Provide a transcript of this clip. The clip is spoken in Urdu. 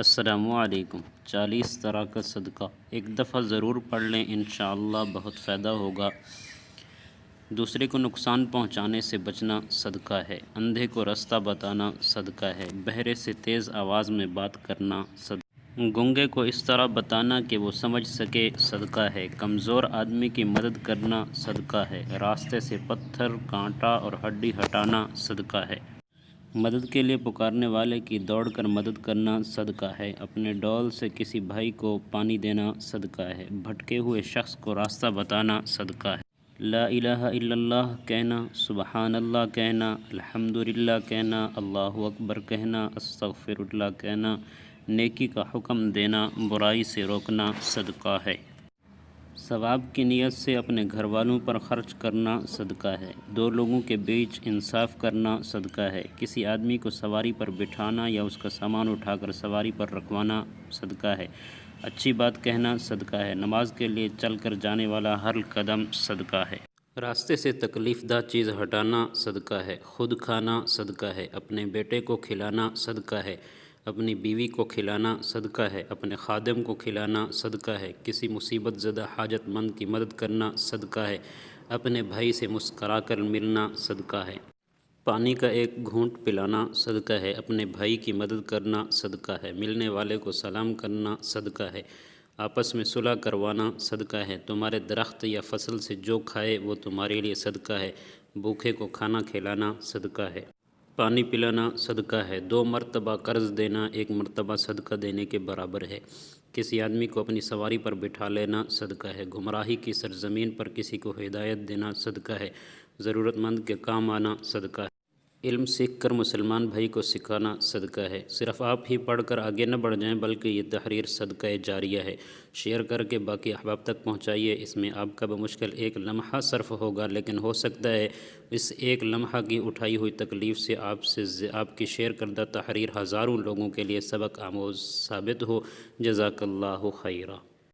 السلام علیکم۔ 40 طرح کا صدقہ ایک دفعہ ضرور پڑھ لیں، انشاءاللہ بہت فائدہ ہوگا۔ دوسرے کو نقصان پہنچانے سے بچنا صدقہ ہے، اندھے کو رستہ بتانا صدقہ ہے، بہرے سے تیز آواز میں بات کرنا صدقہ ہے، گونگے کو اس طرح بتانا کہ وہ سمجھ سکے صدقہ ہے، کمزور آدمی کی مدد کرنا صدقہ ہے، راستے سے پتھر، کانٹا اور ہڈی ہٹانا صدقہ ہے، مدد کے لیے پکارنے والے کی دوڑ کر مدد کرنا صدقہ ہے، اپنے ڈول سے کسی بھائی کو پانی دینا صدقہ ہے، بھٹکے ہوئے شخص کو راستہ بتانا صدقہ ہے، لا الہ الا اللہ کہنا، سبحان اللہ کہنا، الحمدللہ کہنا، اللہ اکبر کہنا، استغفر اللہ کہنا، نیکی کا حکم دینا، برائی سے روکنا صدقہ ہے، ثواب کی نیت سے اپنے گھر والوں پر خرچ کرنا صدقہ ہے، دو لوگوں کے بیچ انصاف کرنا صدقہ ہے، کسی آدمی کو سواری پر بٹھانا یا اس کا سامان اٹھا کر سواری پر رکھوانا صدقہ ہے، اچھی بات کہنا صدقہ ہے، نماز کے لیے چل کر جانے والا ہر قدم صدقہ ہے، راستے سے تکلیف دہ چیز ہٹانا صدقہ ہے، خود کھانا صدقہ ہے، اپنے بیٹے کو کھلانا صدقہ ہے، اپنی بیوی کو کھلانا صدقہ ہے، اپنے خادم کو کھلانا صدقہ ہے، کسی مصیبت زدہ حاجت مند کی مدد کرنا صدقہ ہے، اپنے بھائی سے مسکرا کر ملنا صدقہ ہے، پانی کا ایک گھونٹ پلانا صدقہ ہے، اپنے بھائی کی مدد کرنا صدقہ ہے، ملنے والے کو سلام کرنا صدقہ ہے، آپس میں صلح کروانا صدقہ ہے، تمہارے درخت یا فصل سے جو کھائے وہ تمہارے لیے صدقہ ہے، بھوکے کو کھانا کھلانا صدقہ ہے، پانی پلانا صدقہ ہے، 2 مرتبہ قرض دینا 1 مرتبہ صدقہ دینے کے برابر ہے، کسی آدمی کو اپنی سواری پر بٹھا لینا صدقہ ہے، گمراہی کی سرزمین پر کسی کو ہدایت دینا صدقہ ہے، ضرورت مند کے کام آنا صدقہ ہے، علم سیکھ کر مسلمان بھائی کو سکھانا صدقہ ہے، صرف آپ ہی پڑھ کر آگے نہ بڑھ جائیں بلکہ یہ تحریر صدقہ جاریہ ہے، شیئر کر کے باقی احباب تک پہنچائیے، اس میں آپ کا بمشکل 1 لمحہ صرف ہوگا، لیکن ہو سکتا ہے اس 1 لمحہ کی اٹھائی ہوئی تکلیف سے آپ کی شیئر کردہ تحریر ہزاروں لوگوں کے لیے سبق آموز ثابت ہو۔ جزاک اللہ خیرہ۔